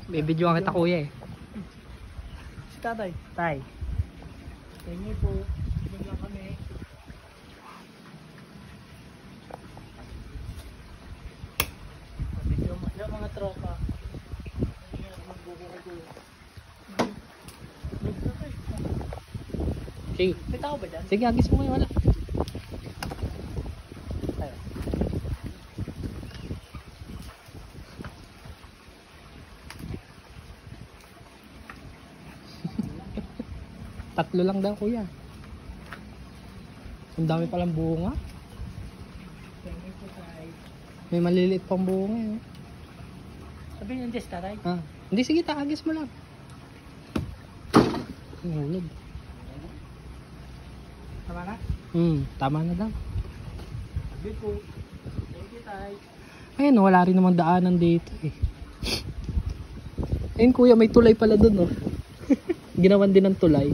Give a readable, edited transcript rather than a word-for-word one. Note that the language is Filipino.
Bibidyoan kita kuya eh. Si tatay. Tay. Tingin po. Tingin lang kami. Yung mga tropa. Sige. May tao ba dyan? Sige, agis mo ngayon. Wala. Tatlo lang daw kuya. Ang dami palang bunga. May maliliit pang bunga eh. Sabihin yung tatay. Ah, hindi, sige, taagis mo lang. Hulog. Tama na? Tama na daw. Sabihin po. Thank you, tay. Ayun, wala rin namang daanan dito eh. Ayun kuya, may tulay pala dun oh. Ginawan din ng tulay.